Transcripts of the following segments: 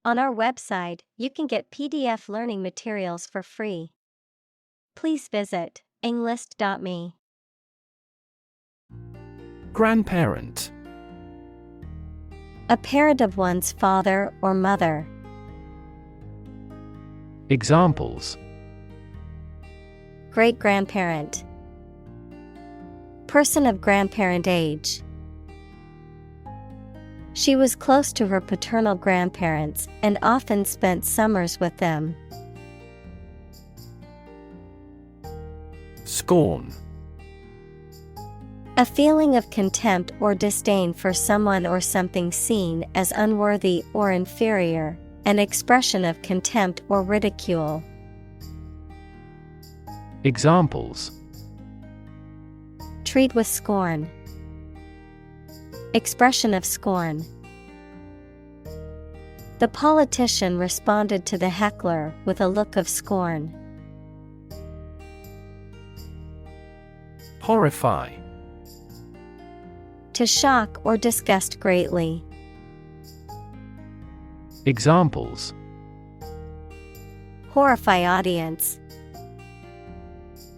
On our website, you can get PDF learning materials for free. Please visit englist.me. Grandparent. A parent of one's father or mother. Examples: Great-grandparent. Person of grandparent age. She was close to her paternal grandparents and often spent summers with them. Scorn. A feeling of contempt or disdain for someone or something seen as unworthy or inferior, an expression of contempt or ridicule. Examples: Treat with scorn. Expression of scorn. The politician responded to the heckler with a look of scorn. Horrify. To shock or disgust greatly. Examples: Horrify audience.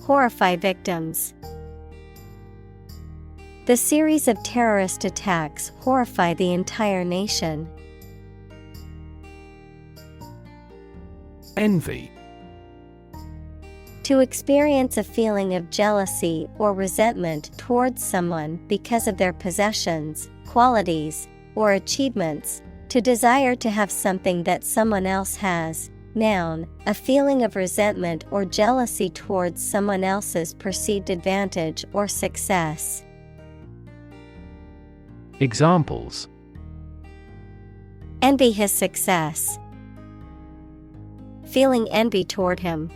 Horrify victims. The series of terrorist attacks horrify the entire nation. Envy. To experience a feeling of jealousy or resentment towards someone because of their possessions, qualities, or achievements. To desire to have something that someone else has. Noun, a feeling of resentment or jealousy towards someone else's perceived advantage or success. Examples: Envy his success. Feeling envy toward him.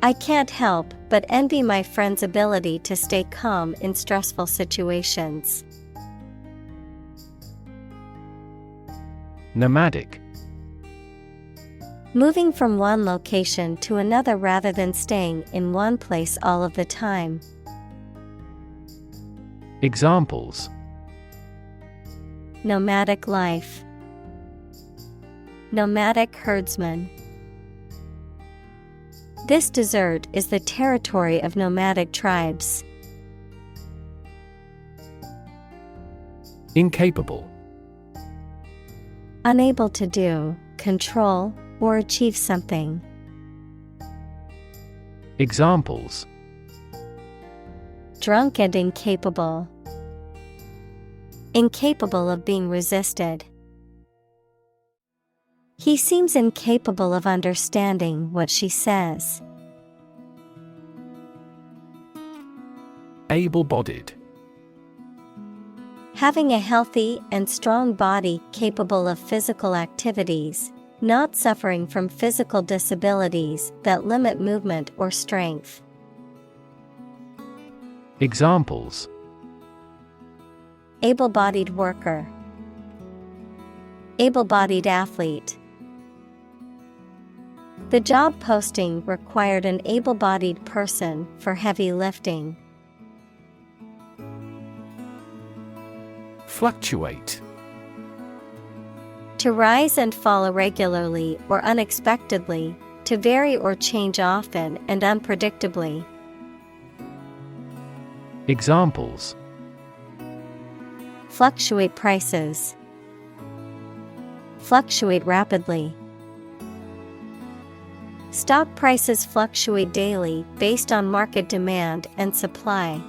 I can't help but envy my friend's ability to stay calm in stressful situations. Nomadic. Moving from one location to another rather than staying in one place all of the time. Examples: Nomadic life. Nomadic herdsman. This desert is the territory of nomadic tribes. Incapable. Unable to do, control, or achieve something. Examples: Drunk and incapable. Incapable of being resisted. He seems incapable of understanding what she says. Able-bodied. Having a healthy and strong body capable of physical activities, not suffering from physical disabilities that limit movement or strength. Examples: Able-bodied worker. Able-bodied athlete. The job posting required an able-bodied person for heavy lifting. Fluctuate. To rise and fall irregularly or unexpectedly, to vary or change often and unpredictably. Examples: Fluctuate prices. Fluctuate rapidly. Stock prices fluctuate daily based on market demand and supply.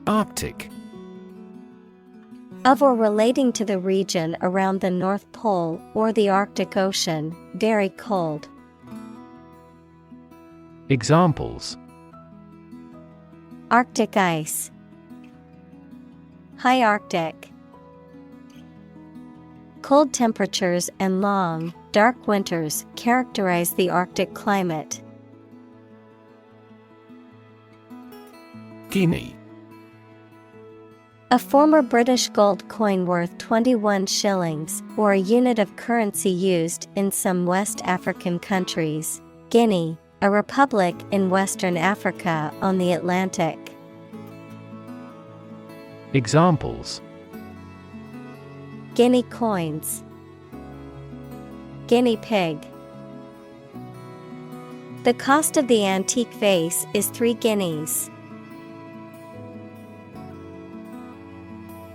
Arctic. Of or relating to the region around the North Pole or the Arctic Ocean, very cold. Examples: Arctic ice. High Arctic. Cold temperatures and long, dark winters characterize the Arctic climate. Guinea. A former British gold coin worth 21 shillings, or a unit of currency used in some West African countries. Guinea, a republic in Western Africa on the Atlantic. Examples: Guinea coins. Guinea pig. The cost of the antique vase is 3 guineas.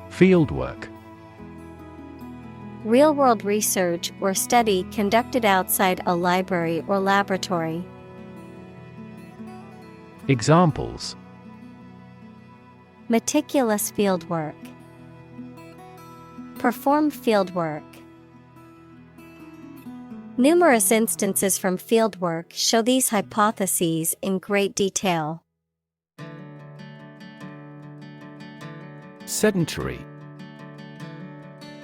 Fieldwork. Real-world research or study conducted outside a library or laboratory. Examples: meticulous fieldwork. Perform fieldwork. Numerous instances from fieldwork show these hypotheses in great detail. Sedentary.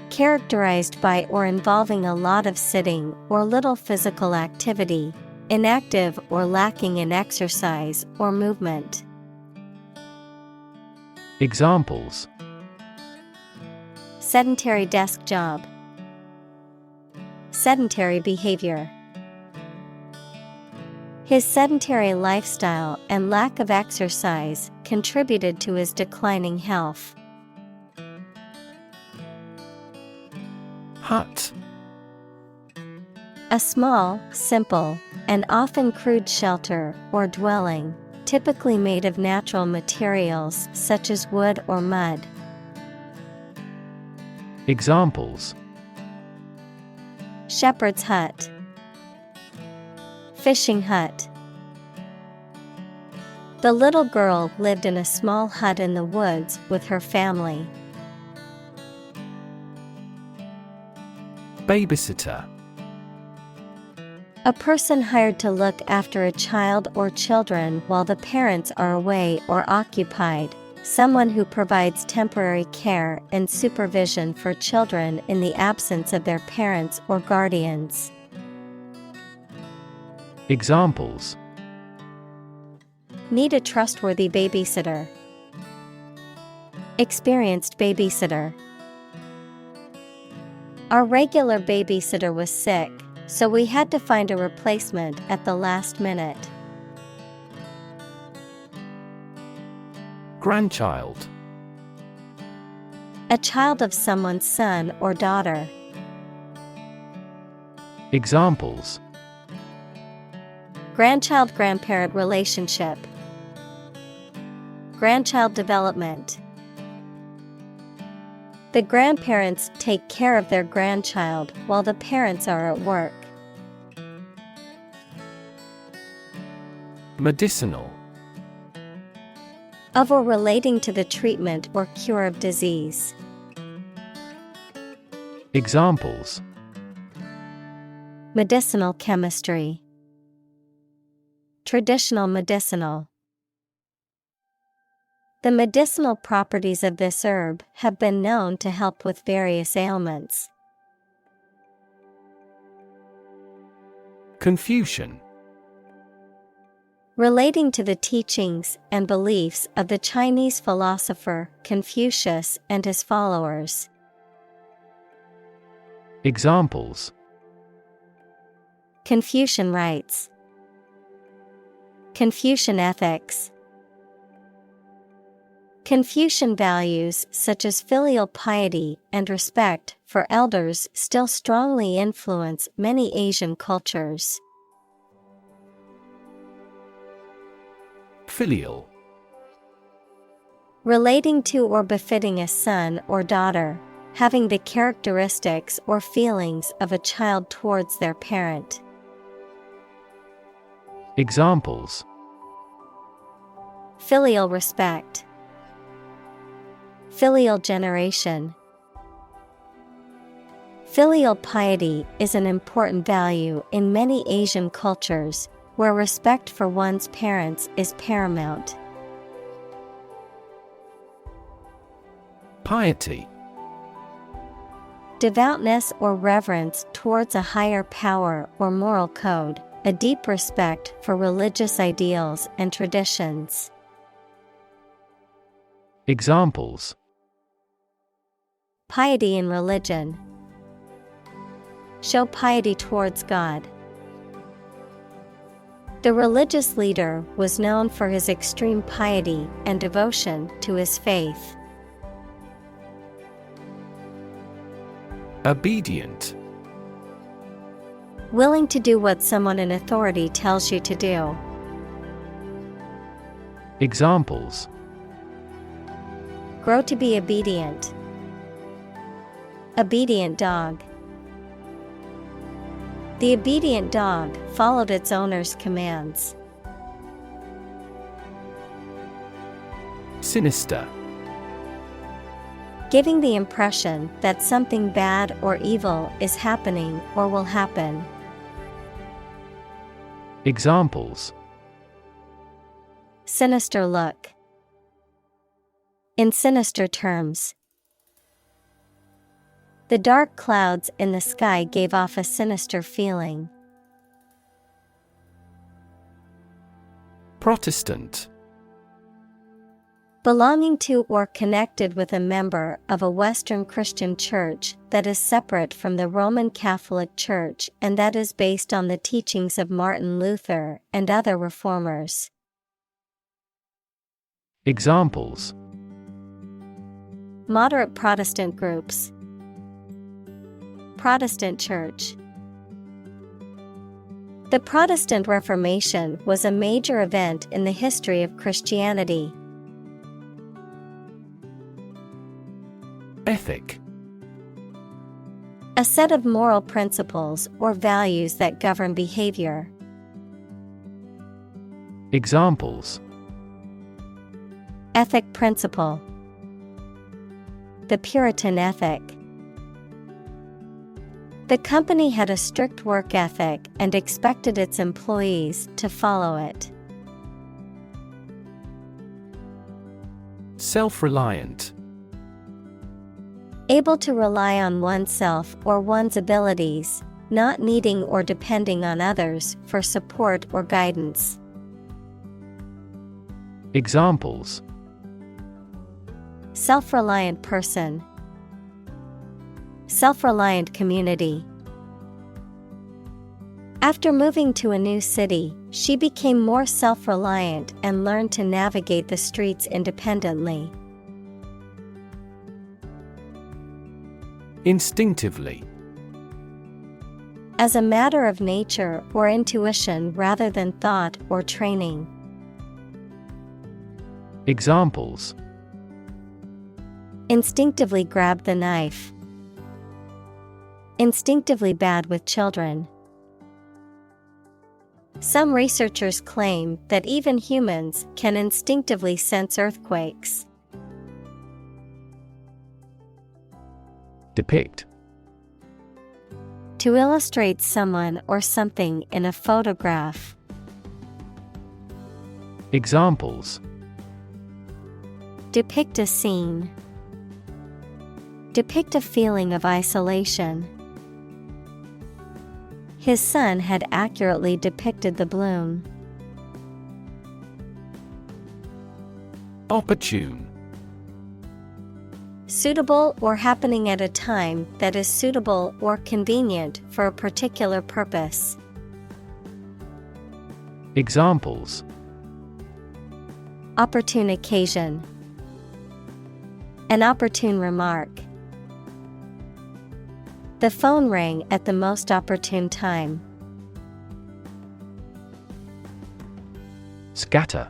Characterized by or involving a lot of sitting or little physical activity, inactive or lacking in exercise or movement. Examples: sedentary desk job. Sedentary behavior. His sedentary lifestyle and lack of exercise contributed to his declining health. Hut. A small, simple, and often crude shelter or dwelling, typically made of natural materials such as wood or mud. Examples: shepherd's hut. Fishing hut. The little girl lived in a small hut in the woods with her family. Babysitter. A person hired to look after a child or children while the parents are away or occupied, someone who provides temporary care and supervision for children in the absence of their parents or guardians. Examples: need a trustworthy babysitter. Experienced babysitter. Our regular babysitter was sick, so we had to find a replacement at the last minute. Grandchild. A child of someone's son or daughter. Examples: grandchild-grandparent relationship. Grandchild development. The grandparents take care of their grandchild while the parents are at work. Medicinal. Of or relating to the treatment or cure of disease. Examples: medicinal chemistry. Traditional medicinal. The medicinal properties of this herb have been known to help with various ailments. Confucian. Relating to the teachings and beliefs of the Chinese philosopher Confucius and his followers. Examples: Confucian rites. Confucian ethics. Confucian values such as filial piety and respect for elders still strongly influence many Asian cultures. Filial. Relating to or befitting a son or daughter, having the characteristics or feelings of a child towards their parent. Examples: filial respect. Filial generation. Filial piety is an important value in many Asian cultures, where respect for one's parents is paramount. Piety. Devoutness or reverence towards a higher power or moral code, a deep respect for religious ideals and traditions. Examples: piety in religion. Show piety towards God. The religious leader was known for his extreme piety and devotion to his faith. Obedient. Willing to do what someone in authority tells you to do. Examples: Grow to be obedient. Obedient dog. The obedient dog followed its owner's commands. Sinister. Giving the impression that something bad or evil is happening or will happen. Examples: Sinister look. In sinister terms. The dark clouds in the sky gave off a sinister feeling. Protestant. Belonging to or connected with a member of a Western Christian church that is separate from the Roman Catholic Church and that is based on the teachings of Martin Luther and other reformers. Examples: Moderate Protestant groups. Protestant Church. The Protestant Reformation was a major event in the history of Christianity. Ethic. A set of moral principles or values that govern behavior. Examples: Ethic principle. The Puritan ethic. The company had a strict work ethic and expected its employees to follow it. Self-reliant. Able to rely on oneself or one's abilities, not needing or depending on others for support or guidance. Examples: Self-reliant person. Self-reliant community. After moving to a new city, she became more self-reliant and learned to navigate the streets independently. Instinctively. As a matter of nature or intuition rather than thought or training. Examples: Instinctively grab the knife. Instinctively bad with children. Some researchers claim that even humans can instinctively sense earthquakes. Depict. To illustrate someone or something in a photograph. Examples: Depict a scene. Depict a feeling of isolation. His son had accurately depicted the bloom. Opportune. Suitable or happening at a time that is suitable or convenient for a particular purpose. Examples: Opportune occasion. An opportune remark. The phone rang at the most opportune time. Scatter.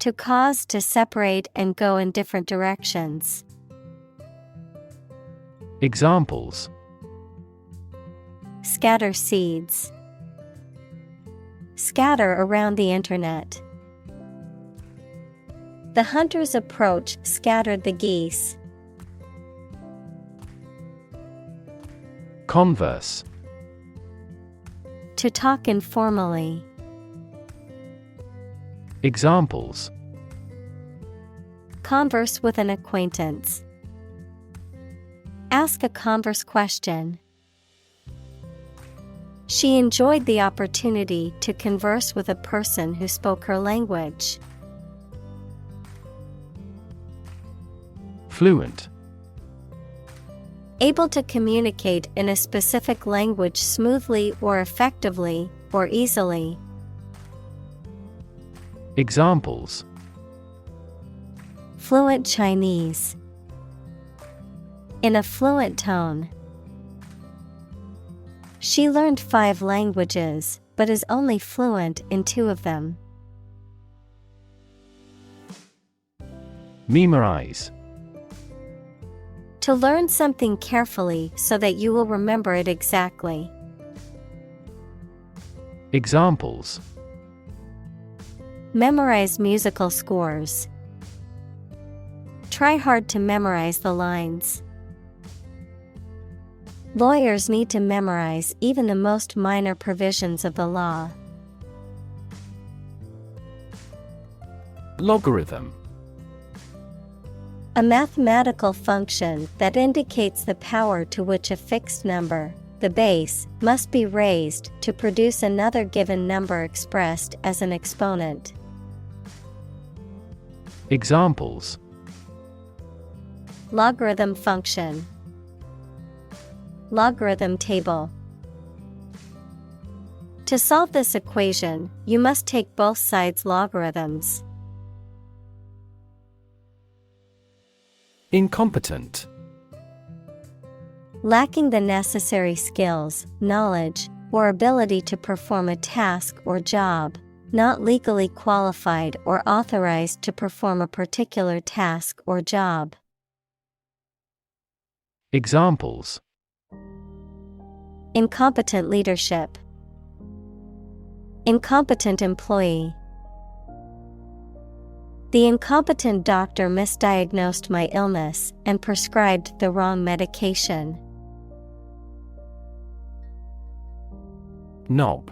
To cause to separate and go in different directions. Examples: Scatter seeds. Scatter around the internet. The hunter's approach scattered the geese. Converse. To talk informally. Examples: Converse with an acquaintance. Ask a converse question. She enjoyed the opportunity to converse with a person who spoke her language. Fluent. Able to communicate in a specific language smoothly or effectively, or easily. Examples: Fluent Chinese. In a fluent tone. She learned 5 languages, but is only fluent in 2 of them. Memorize. To learn something carefully so that you will remember it exactly. Examples. Memorize musical scores. Try hard to memorize the lines. Lawyers need to memorize even the most minor provisions of the law. Logarithm. A mathematical function that indicates the power to which a fixed number, the base, must be raised to produce another given number expressed as an exponent. Examples. Logarithm function. Logarithm table. To solve this equation, you must take both sides' logarithms. Incompetent. Lacking the necessary skills, knowledge, or ability to perform a task or job, not legally qualified or authorized to perform a particular task or job. Examples. Incompetent leadership. Incompetent employee. The incompetent doctor misdiagnosed my illness and prescribed the wrong medication. Knob.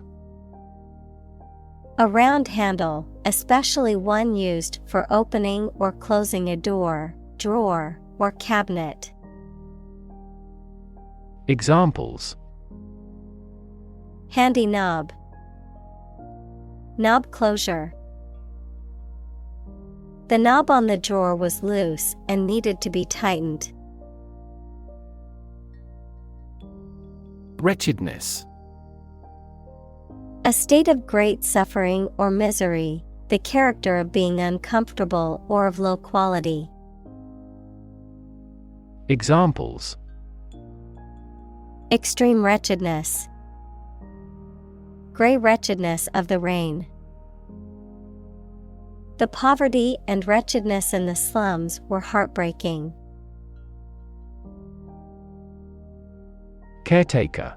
A round handle, especially one used for opening or closing a door, drawer, or cabinet. Examples. Handy knob. Knob closure. The knob on the drawer was loose and needed to be tightened. Wretchedness. A state of great suffering or misery, the character of being uncomfortable or of low quality. Examples. Extreme wretchedness. Gray wretchedness of the rain. The poverty and wretchedness in the slums were heartbreaking. Caretaker.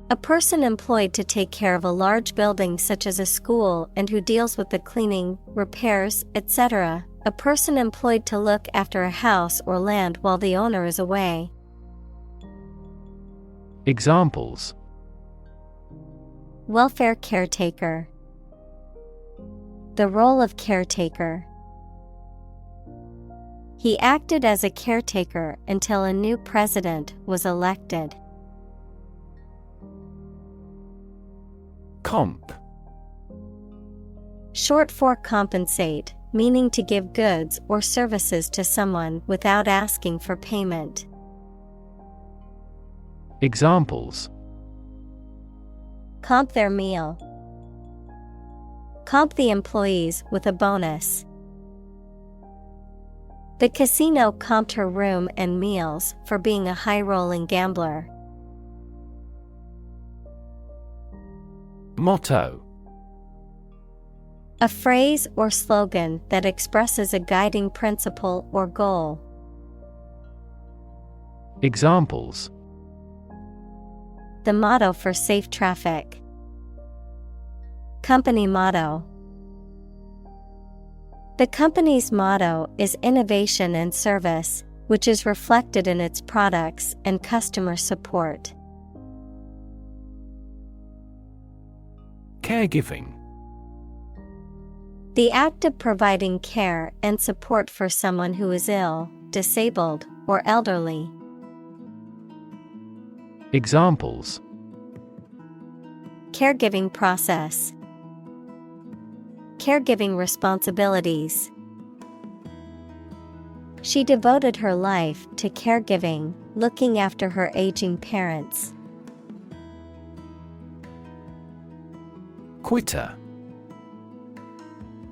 A person employed to take care of a large building such as a school and who deals with the cleaning, repairs, etc. A person employed to look after a house or land while the owner is away. Examples. Welfare caretaker. The role of caretaker. He acted as a caretaker until a new president was elected. Comp. Short for compensate, meaning to give goods or services to someone without asking for payment. Examples. Comp their meal. Comp the employees with a bonus. The casino comped her room and meals for being a high-rolling gambler. Motto. A phrase or slogan that expresses a guiding principle or goal. Examples. The motto for safe traffic. Company motto. The company's motto is innovation and service, which is reflected in its products and customer support. Caregiving. The act of providing care and support for someone who is ill, disabled, or elderly. Examples. Caregiving process. Caregiving responsibilities. She devoted her life to caregiving, looking after her aging parents. Quitter.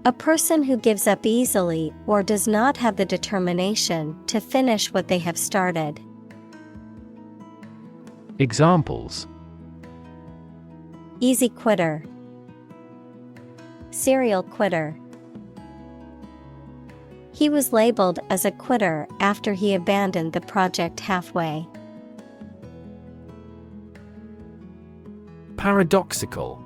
A person who gives up easily or does not have the determination to finish what they have started. Examples: Easy quitter. Serial quitter. He was labeled as a quitter after he abandoned the project halfway. Paradoxical.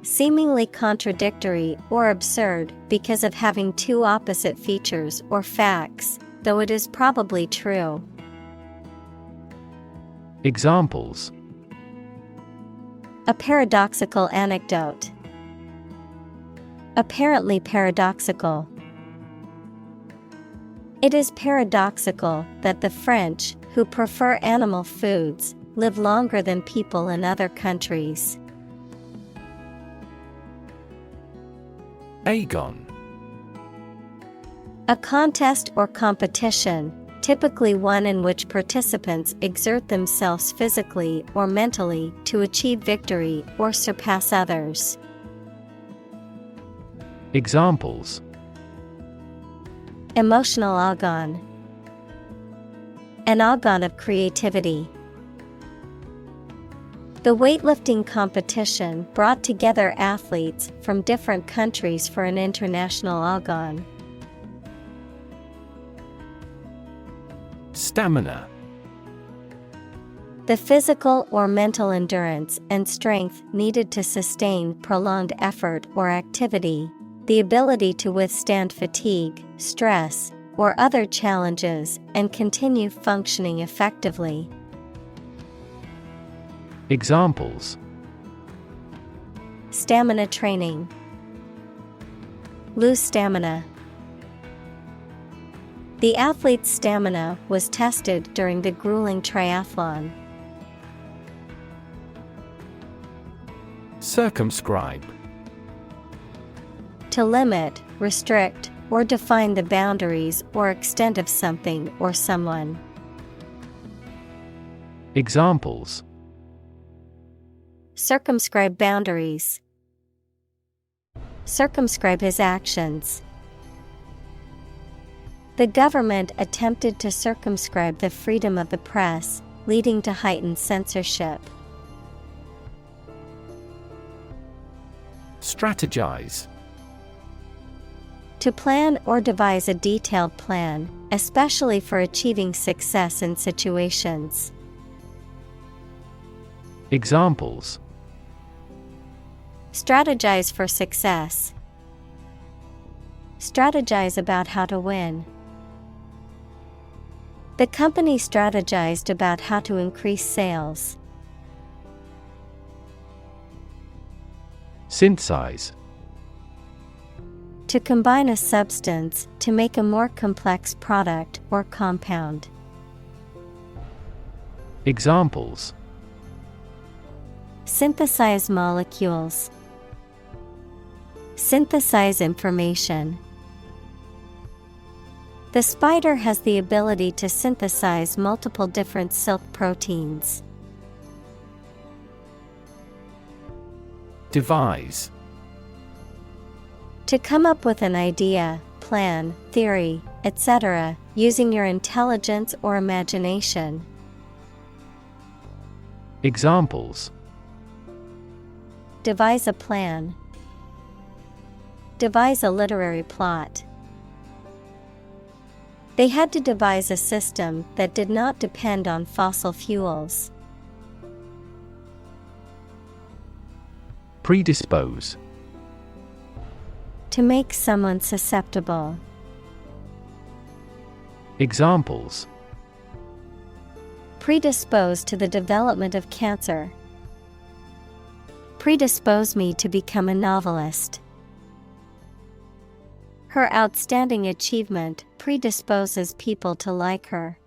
Seemingly contradictory or absurd because of having two opposite features or facts, though it is probably true. Examples: A paradoxical anecdote. Apparently paradoxical. It is paradoxical that the French, who prefer animal foods, live longer than people in other countries. Agon. A contest or competition, typically one in which participants exert themselves physically or mentally to achieve victory or surpass others. Examples: Emotional agon. An agon of creativity. The weightlifting competition brought together athletes from different countries for an international agon. Stamina. The physical or mental endurance and strength needed to sustain prolonged effort or activity, the ability to withstand fatigue, stress, or other challenges and continue functioning effectively. Examples: Stamina training. Lose stamina. The athlete's stamina was tested during the grueling triathlon. Circumscribe. To limit, restrict, or define the boundaries or extent of something or someone. Examples: Circumscribe boundaries. Circumscribe his actions. The government attempted to circumscribe the freedom of the press, leading to heightened censorship. Strategize. To plan or devise a detailed plan, especially for achieving success in situations. Examples: Strategize for success. Strategize about how to win. The company strategized about how to increase sales. Synthesize. To combine a substance to make a more complex product or compound. Examples: Synthesize molecules. Synthesize information. The spider has the ability to synthesize multiple different silk proteins. Devise. To come up with an idea, plan, theory, etc., using your intelligence or imagination. Examples: Devise a plan. Devise a literary plot. They had to devise a system that did not depend on fossil fuels. Predispose. To make someone susceptible. Examples: Predispose to the development of cancer. Predispose me to become a novelist. Her outstanding achievement predisposes people to like her.